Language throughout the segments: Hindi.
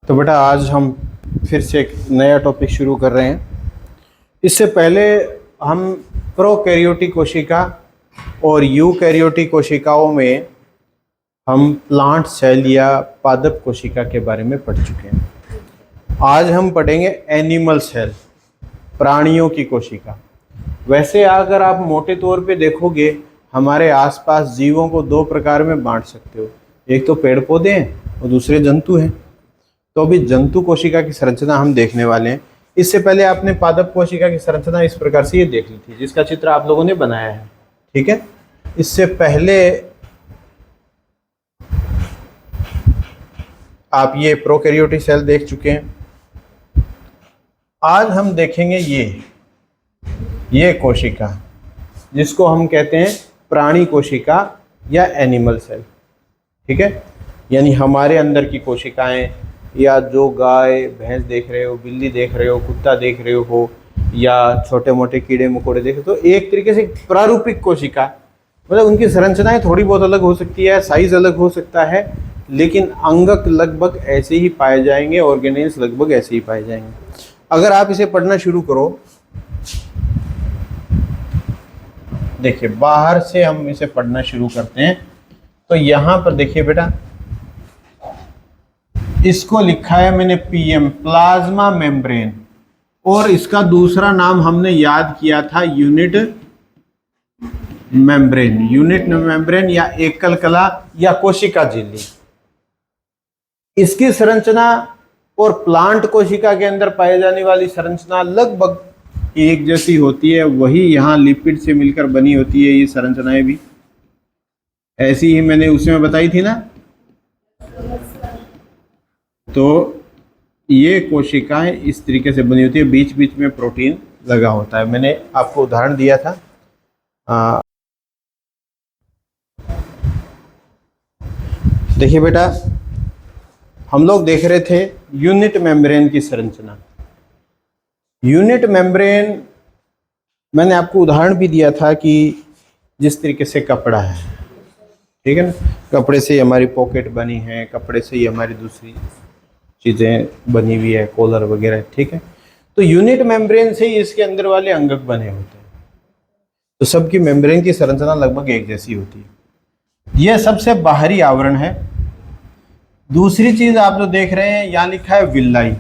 तो बेटा आज हम फिर से एक नया टॉपिक शुरू कर रहे हैं। इससे पहले हम प्रोकैरियोटिक कोशिका और यूकैरियोटिक कोशिकाओं में हम प्लांट सेल या पादप कोशिका के बारे में पढ़ चुके हैं। आज हम पढ़ेंगे एनिमल सेल, प्राणियों की कोशिका। वैसे अगर आप मोटे तौर पे देखोगे हमारे आसपास जीवों को दो प्रकार में बांट सकते हो, एक तो पेड़ पौधे हैं और दूसरे जंतु हैं। तो अभी जंतु कोशिका की संरचना हम देखने वाले हैं। इससे पहले आपने पादप कोशिका की संरचना इस प्रकार से ये देख ली थी, जिसका चित्र आप लोगों ने बनाया है, ठीक है। इससे पहले आप ये प्रोकैरियोटिक सेल देख चुके हैं। आज हम देखेंगे ये कोशिका, जिसको हम कहते हैं प्राणी कोशिका या एनिमल सेल, ठीक है। यानी हमारे अंदर की कोशिकाएं, या जो गाय भैंस देख रहे हो, बिल्ली देख रहे हो, कुत्ता देख रहे हो, या छोटे मोटे कीड़े मकोड़े देख रहे हो, तो एक तरीके से प्रारूपिक कोशिका, मतलब उनकी संरचनाएं थोड़ी बहुत अलग हो सकती है, साइज अलग हो सकता है, लेकिन अंगक लगभग ऐसे ही पाए जाएंगे, ऑर्गेनेल्स लगभग ऐसे ही पाए जाएंगे। अगर आप इसे पढ़ना शुरू करो, देखिए बाहर से हम इसे पढ़ना शुरू करते हैं। तो यहाँ पर देखिए बेटा, इसको लिखा है मैंने पीएम, प्लाज्मा मेम्ब्रेन, और इसका दूसरा नाम हमने याद किया था यूनिट मेम्ब्रेन या एकल कला या कोशिका झिल्ली। इसकी संरचना और प्लांट कोशिका के अंदर पाई जाने वाली संरचना लगभग एक जैसी होती है। वही यहाँ लिपिड से मिलकर बनी होती है। ये संरचनाएं भी ऐसी ही मैंने उसमें बताई थी ना। तो ये कोशिकाएं इस तरीके से बनी होती है, बीच बीच में प्रोटीन लगा होता है। मैंने आपको उदाहरण दिया था। देखिए बेटा, हम लोग देख रहे थे यूनिट मेम्ब्रेन की संरचना। यूनिट मेम्ब्रेन मैंने आपको उदाहरण भी दिया था कि जिस तरीके से कपड़ा है, ठीक है ना, कपड़े से ही हमारी पॉकेट बनी है, कपड़े से ही हमारी दूसरी चीज़ें बनी हुई है, कॉलर वगैरह, ठीक है। तो यूनिट मेम्ब्रेन से ही इसके अंदर वाले अंगक बने होते हैं। तो सबकी मेम्ब्रेन की संरचना लगभग एक जैसी होती है। यह सबसे बाहरी आवरण है। दूसरी चीज आप जो देख रहे हैं, यहाँ लिखा है विल्लाई।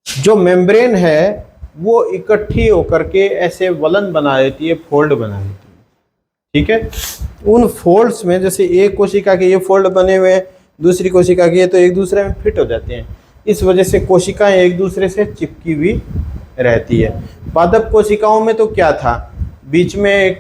जो मेम्ब्रेन है वो इकट्ठी होकर के ऐसे वलन बना देती है, फोल्ड बना देती है, ठीक है। उन फोल्ड्स में जैसे एक कोशिका के ये फोल्ड बने हुए हैं, दूसरी कोशिका के, तो एक दूसरे में फिट हो जाते हैं। इस वजह से कोशिकाएं एक दूसरे से चिपकी हुई रहती है। पादप कोशिकाओं में तो क्या था, बीच में एक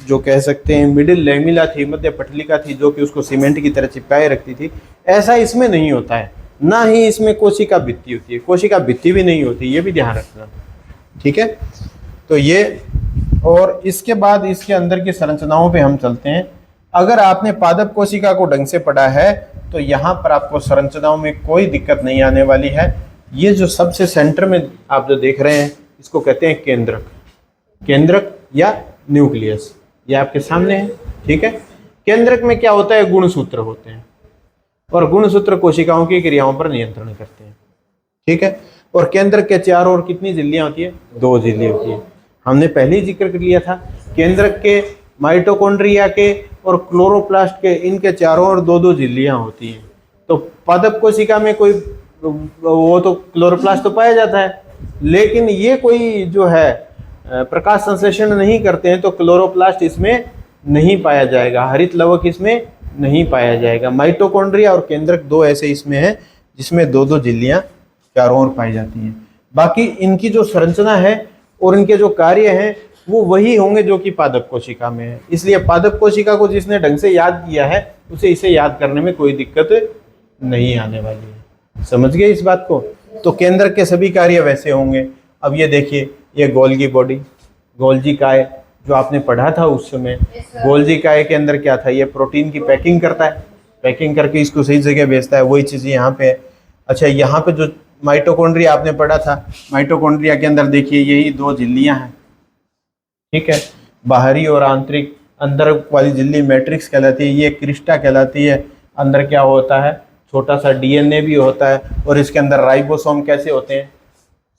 जो कह सकते हैं मिडिल लेमिला थी, मध्य पटलिका थी, जो कि उसको सीमेंट की तरह चिपकाए रखती थी। ऐसा इसमें नहीं होता है, ना ही इसमें कोशिका भित्ति होती है। कोशिका भित्ति भी नहीं होती, ये भी ध्यान रखना, ठीक है। तो ये, और इसके बाद इसके अंदर की संरचनाओं पे हम चलते हैं। अगर आपने पादप कोशिका को ढंग से पढ़ा है तो यहाँ पर आपको संरचनाओं में कोई दिक्कत नहीं आने वाली है। ये जो सबसे सेंटर में आप जो देख रहे हैं, इसको कहते हैं केंद्रक या न्यूक्लियस। ये आपके सामने है, ठीक है। केंद्रक में क्या होता है, गुणसूत्र होते हैं, और गुणसूत्र कोशिकाओं की क्रियाओं पर नियंत्रण करते हैं, ठीक है। और केंद्रक के चारों ओर कितनी झिल्लियां होती है, 2 झिल्ली होती है। हमने पहले ही जिक्र कर लिया था, केंद्रक के, माइटोकॉन्ड्रिया के और क्लोरोप्लास्ट के, इनके चारों ओर 2-2 झिल्लियां होती हैं। तो पादप कोशिका में कोई वो तो क्लोरोप्लास्ट तो पाया जाता है, लेकिन ये कोई जो है प्रकाश संश्लेषण नहीं करते हैं, तो क्लोरोप्लास्ट इसमें नहीं पाया जाएगा, हरित लवक इसमें नहीं पाया जाएगा। माइटोकॉन्ड्रिया और केंद्रक 2 ऐसे इसमें हैं जिसमें 2-2 झिल्लियां चारों ओर पाई जाती हैं। बाकी इनकी जो संरचना है और इनके जो कार्य हैं वो वही होंगे जो कि पादप कोशिका में है। इसलिए पादप कोशिका को जिसने ढंग से याद किया है, उसे इसे याद करने में कोई दिक्कत नहीं आने वाली है। समझ गए इस बात को। तो केंद्रक के सभी कार्य वैसे होंगे। अब ये देखिए, ये गोल्गी बॉडी, गोल्जी काय जो आपने पढ़ा था उस समय, गोल्जी काय के अंदर क्या था, ये प्रोटीन की पैकिंग करता है, पैकिंग करके इसको सही जगह भेजता है। वही चीज़ यहाँ पे है। अच्छा, यहाँ पे जो माइटोकॉन्ड्रिया आपने पढ़ा था, माइटोकॉन्ड्रिया के अंदर देखिए यही 2 झिल्लियाँ हैं, ठीक है। बाहरी और आंतरिक। अंदर वाली झिल्ली मैट्रिक्स कहलाती है, ये क्रिस्टा कहलाती है। अंदर क्या होता है, छोटा सा डीएनए भी होता है, और इसके अंदर राइबोसोम कैसे होते हैं,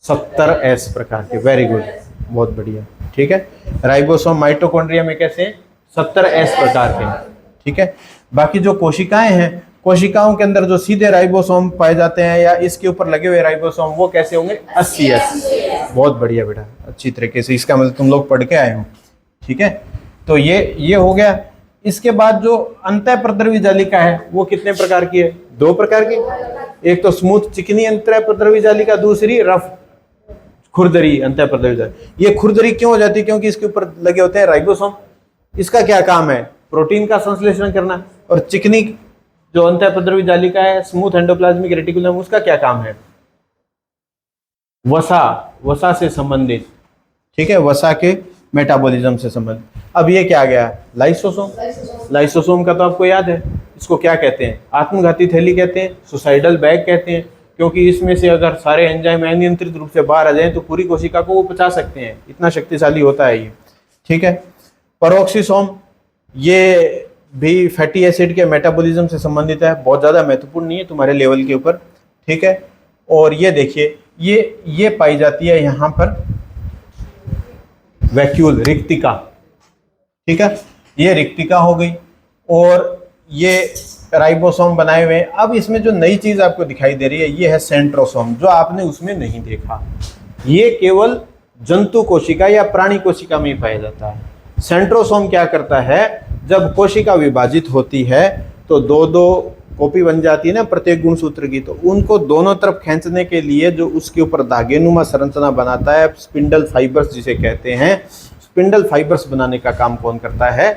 70S प्रकार के। वेरी गुड, बहुत बढ़िया, ठीक है। राइबोसोम माइटोकॉन्ड्रिया में कैसे, 70S प्रकार के, ठीक है। बाकी जो कोशिकाएं हैं, कोशिकाओं के अंदर जो सीधे राइबोसोम पाए जाते हैं या इसके ऊपर लगे हुए राइबोसोम, वो कैसे होंगे, 80S। बहुत बढ़िया बेटा, अच्छी तरीके से, इसका मतलब तुम लोग पढ़ के आए हो, ठीक है। तो ये हो गया। इसके बाद जो अंतःप्रद्रवी जालिका है वो कितने प्रकार की है, 2 प्रकार की। एक तो स्मूथ चिकनी अंतःप्रद्रवी जालिका, दूसरी रफ खुरदरी अंतःप्रद्रवी जालिका। ये खुरदरी क्यों हो जाती है, क्योंकि इसके ऊपर लगे होते हैं राइबोसोम। इसका क्या काम है, प्रोटीन का संश्लेषण करना। और चिकनी जो अंतःप्रद्रवी जालिका है, स्मूथ एंडोप्लाज्मिक रेटिकुलम, उसका क्या काम है, वसा से संबंधित, ठीक है, वसा के मेटाबॉलिज्म से संबंधित। अब ये क्या आ गया, लाइसोसोम। लाइसोसोम का तो आपको याद है, इसको क्या कहते हैं, आत्मघाती थैली कहते हैं, सुसाइडल बैग कहते हैं, क्योंकि इसमें से अगर सारे एंजाइम अनियंत्रित रूप से बाहर आ जाएं तो पूरी कोशिका को वो पचा सकते हैं, इतना शक्तिशाली होता है ये, ठीक है। पेरोक्सिसोम, ये भी फैटी एसिड के मेटाबॉलिज्म से संबंधित है, बहुत ज़्यादा महत्वपूर्ण नहीं है तुम्हारे लेवल के ऊपर, ठीक है। और ये देखिए, ये पाई जाती है यहाँ पर वैक्यूल, रिक्तिका, ठीक है, ये रिक्तिका हो गई। और ये राइबोसोम बनाए हुए हैं। अब इसमें जो नई चीज आपको दिखाई दे रही है, ये है सेंट्रोसोम, जो आपने उसमें नहीं देखा। ये केवल जंतु कोशिका या प्राणी कोशिका में ही पाया जाता है। सेंट्रोसोम क्या करता है, जब कोशिका विभाजित होती है तो 2-2 कॉपी बन जाती है ना प्रत्येक गुणसूत्र की, तो उनको दोनों तरफ खींचने के लिए जो उसके ऊपर धागेनुमा संरचना बनाता है, स्पिंडल फाइबर्स जिसे कहते हैं, स्पिंडल फाइबर्स बनाने का काम कौन करता है,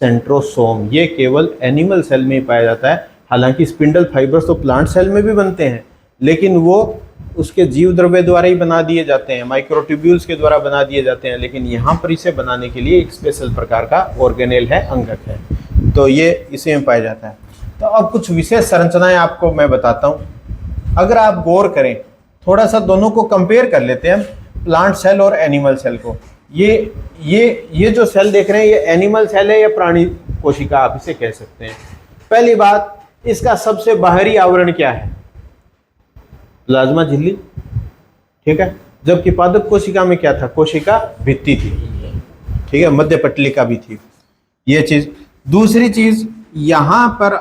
सेंट्रोसोम। ये केवल एनिमल सेल में ही पाया जाता है। हालांकि स्पिंडल फाइबर्स तो प्लांट सेल में भी बनते हैं, लेकिन वो उसके जीव द्रव्य द्वारा ही बना दिए जाते हैं, माइक्रोट्यूब्यूल्स के द्वारा बना दिए जाते हैं, लेकिन यहाँ पर इसे बनाने के लिए एक स्पेशल प्रकार का ऑर्गेनेल है, अंगक है, तो ये इसी में पाया जाता है। तो अब कुछ विशेष संरचनाएं आपको मैं बताता हूँ। अगर आप गौर करें, थोड़ा सा दोनों को कंपेयर कर लेते हैं, प्लांट सेल और एनिमल सेल को। ये जो सेल देख रहे हैं, ये एनिमल सेल है या प्राणी कोशिका आप इसे कह सकते हैं। पहली बात, इसका सबसे बाहरी आवरण क्या है, प्लाज्मा झिल्ली, ठीक है। जबकि पादप कोशिका में क्या था, कोशिका भित्ति थी, ठीक है, मध्य पटलिका भी थी, ये चीज। दूसरी चीज, यहां पर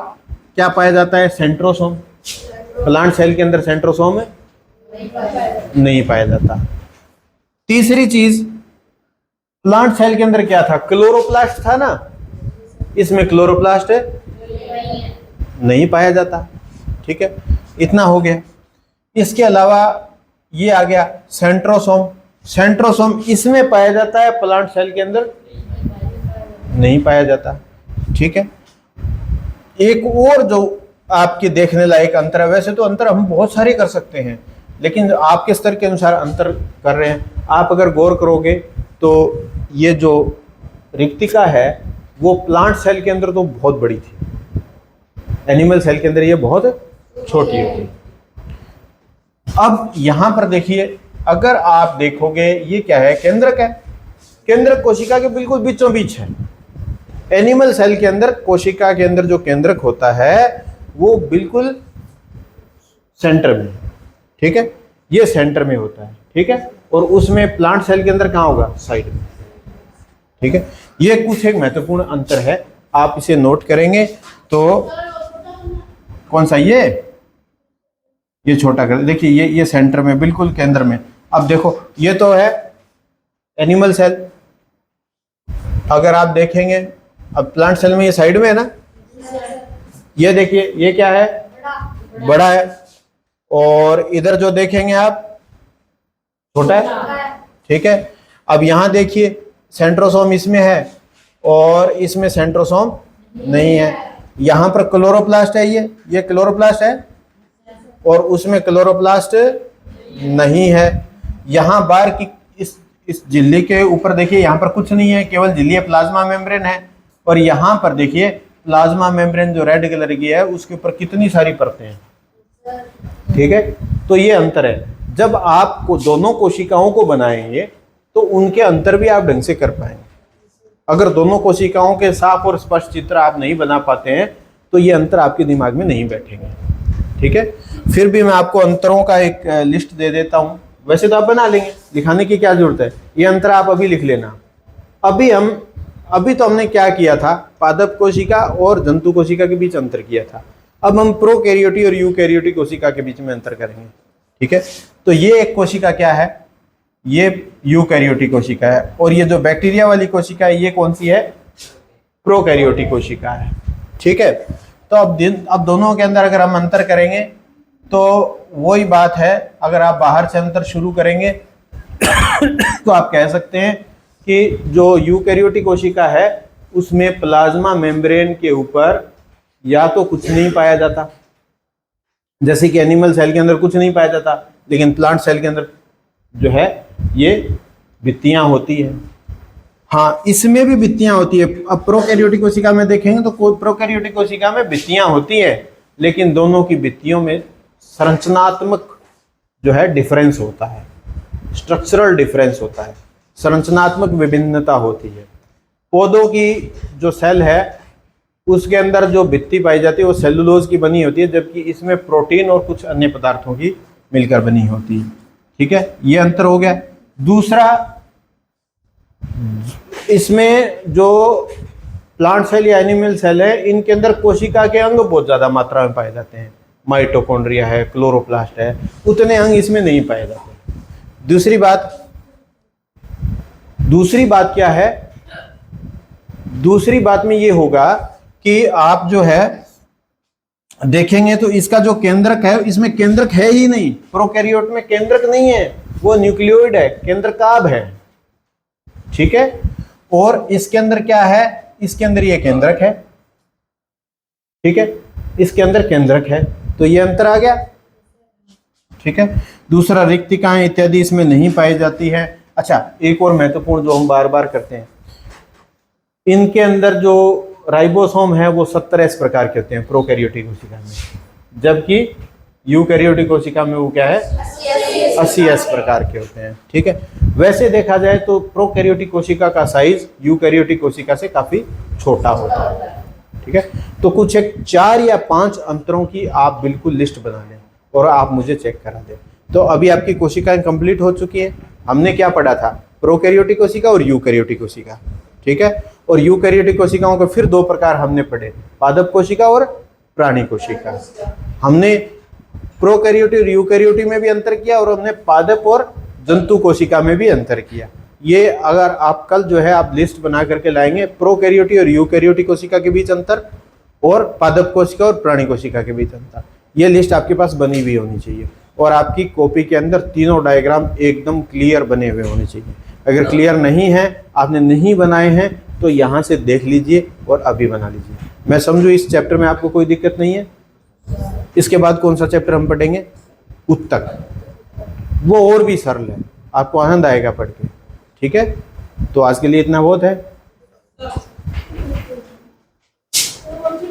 क्या पाया जाता है, सेंट्रोसोम। प्लांट सेल के अंदर सेंट्रोसोम है, नहीं पाया जाता। तीसरी चीज, प्लांट सेल के अंदर क्या था, क्लोरोप्लास्ट था ना, इसमें क्लोरोप्लास्ट है, नहीं पाया जाता, ठीक है। इतना हो गया। इसके अलावा ये आ गया सेंट्रोसोम। सेंट्रोसोम इसमें पाया जाता है, प्लांट सेल के अंदर नहीं पाया जाता, ठीक है। एक और जो आपके देखने लायक अंतर है, वैसे तो अंतर हम बहुत सारे कर सकते हैं, लेकिन आपके स्तर के अनुसार अंतर कर रहे हैं। आप अगर गौर करोगे तो ये जो रिक्तिका है वो प्लांट सेल के अंदर तो बहुत बड़ी थी, एनिमल सेल के अंदर ये बहुत छोटी होती। अब यहां पर देखिए, अगर आप देखोगे, ये क्या है, केंद्रक है। केंद्रक कोशिका के बिल्कुल बीचों बीच है। एनिमल सेल के अंदर, कोशिका के अंदर जो केंद्रक होता है वो बिल्कुल सेंटर में, ठीक है, ये सेंटर में होता है, ठीक है। और उसमें प्लांट सेल के अंदर कहाँ होगा, साइड में, ठीक है। ये कुछ एक महत्वपूर्ण अंतर है, आप इसे नोट करेंगे तो। कौन सा, ये छोटा कर देखिए, ये सेंटर में, बिल्कुल केंद्र में। अब देखो, ये तो है एनिमल सेल, अगर आप देखेंगे, अब प्लांट सेल में ये साइड में है ना, ये देखिए, ये क्या है, बड़ा है, और इधर जो देखेंगे आप छोटा है, ठीक है। अब यहां देखिए, सेंट्रोसोम इसमें है और इसमें सेंट्रोसोम नहीं है। यहां पर क्लोरोप्लास्ट है, ये क्लोरोप्लास्ट है और उसमें क्लोरोप्लास्ट नहीं है। यहां बाहर की इस झिल्ली के ऊपर देखिए, यहां पर कुछ नहीं है, केवल झिल्ली प्लाज्मा मेम्ब्रेन है। और यहां पर देखिए, प्लाज्मा मेम्ब्रेन जो रेड कलर की है, उसके ऊपर कितनी सारी परतें हैं, ठीक है। तो ये अंतर है। जब आप दोनों कोशिकाओं को बनाएंगे तो उनके अंतर भी आप ढंग से कर पाएंगे। अगर दोनों कोशिकाओं के साफ और स्पष्ट चित्र आप नहीं बना पाते हैं तो ये अंतर आपके दिमाग में नहीं बैठेंगे, ठीक है। फिर भी मैं आपको अंतरों का एक लिस्ट दे देता हूं, वैसे तो आप बना लेंगे, दिखाने की क्या जरूरत है, ये अंतर आप अभी लिख लेना। अभी तो हमने क्या किया था, पादप कोशिका और जंतु कोशिका के बीच अंतर किया था। अब हम प्रोकैरियोटी और यूकैरियोटिक कोशिका के बीच में अंतर करेंगे, ठीक है। तो ये एक कोशिका क्या है, ये यूकैरियोटिक कोशिका है, और ये जो बैक्टीरिया वाली कोशिका है ये कौन सी है, प्रोकैरियोटिक कोशिका है, ठीक है। तो अब दोनों के अंदर अगर हम अंतर करेंगे तो वही बात है, अगर आप बाहर से अंतर शुरू करेंगे तो आप कह सकते हैं कि जो यूकैरियोटिक कोशिका है उसमें प्लाज्मा मेम्ब्रेन के ऊपर या तो कुछ नहीं पाया जाता, जैसे कि एनिमल सेल के अंदर कुछ नहीं पाया जाता, लेकिन प्लांट सेल के अंदर जो है ये भित्तियां होती है। हाँ, इसमें भी भित्तियां होती है। अब प्रोकैरियोटिक कोशिका में देखेंगे तो प्रोकैरियोटिक कोशिका में भित्तियां होती है, लेकिन दोनों की भित्तियों में संरचनात्मक जो है डिफरेंस होता है, स्ट्रक्चरल डिफरेंस होता है, संरचनात्मक विभिन्नता होती है। पौधों की जो सेल है उसके अंदर जो भित्ति पाई जाती है वो सेलुलोज की बनी होती है, जबकि इसमें प्रोटीन और कुछ अन्य पदार्थों की मिलकर बनी होती है, ठीक है। ये अंतर हो गया। दूसरा, इसमें जो प्लांट सेल या एनिमल सेल है इनके अंदर कोशिका के अंग बहुत ज्यादा मात्रा में पाए जाते हैं, माइटोकॉन्ड्रिया है, क्लोरोप्लास्ट है, उतने अंग इसमें नहीं पाए जाते। दूसरी बात क्या है, दूसरी बात में ये होगा कि आप जो है देखेंगे तो इसका जो केंद्रक है, इसमें केंद्रक है ही नहीं, प्रोकैरियोट में केंद्रक नहीं है, वो न्यूक्लियोइड है, केंद्रकाभ है, ठीक है। और इसके अंदर क्या है, इसके अंदर ये केंद्रक है, ठीक है, इसके अंदर केंद्रक है, तो ये अंतर आ गया, ठीक है। दूसरा, रिक्तिकाएं इत्यादि इसमें नहीं पाई जाती है। अच्छा, एक और महत्वपूर्ण जो हम बार बार करते हैं, इनके अंदर जो राइबोसोम है वो 70S प्रकार के होते हैं प्रोकैरियोटिक कोशिका में, जबकि यूकैरियोटिक कोशिका में वो क्या है, 80S प्रकार के होते हैं, ठीक है। वैसे देखा जाए तो प्रोकैरियोटिक कोशिका का साइज यूकैरियोटिक कोशिका से काफी छोटा होता है, ठीक है। तो कुछ एक 4 या 5 अंतरों की आप बिल्कुल लिस्ट बना लें और आप मुझे चेक करा दें। तो अभी आपकी कोशिकाएं कंप्लीट हो चुकी है। हमने क्या पढ़ा था, प्रोकैरियोटिक कोशिका और यूकैरियोटिक कोशिका, ठीक है। और यूकैरियोटिक कोशिकाओं के फिर 2 प्रकार हमने पढ़े, पादप कोशिका और प्राणी कोशिका। हमने प्रोकैरियोटिक और यूकैरियोटिक में भी अंतर किया और हमने पादप और जंतु कोशिका में भी अंतर किया। ये अगर आप कल जो है आप लिस्ट बना करके लाएंगे, प्रोकैरियोटिक और यूकैरियोटिक कोशिका के बीच अंतर और पादप कोशिका और प्राणी कोशिका के बीच अंतर, ये लिस्ट आपके पास बनी हुई होनी चाहिए और आपकी कॉपी के अंदर तीनों डायग्राम एकदम क्लियर बने हुए होने चाहिए। अगर क्लियर नहीं है, आपने नहीं बनाए हैं, तो यहाँ से देख लीजिए और अभी बना लीजिए। मैं समझू इस चैप्टर में आपको कोई दिक्कत नहीं है। इसके बाद कौन सा चैप्टर हम पढ़ेंगे, उत्तक, वो और भी सरल है, आपको आनंद आएगा पढ़ के, ठीक है। तो आज के लिए इतना बहुत है।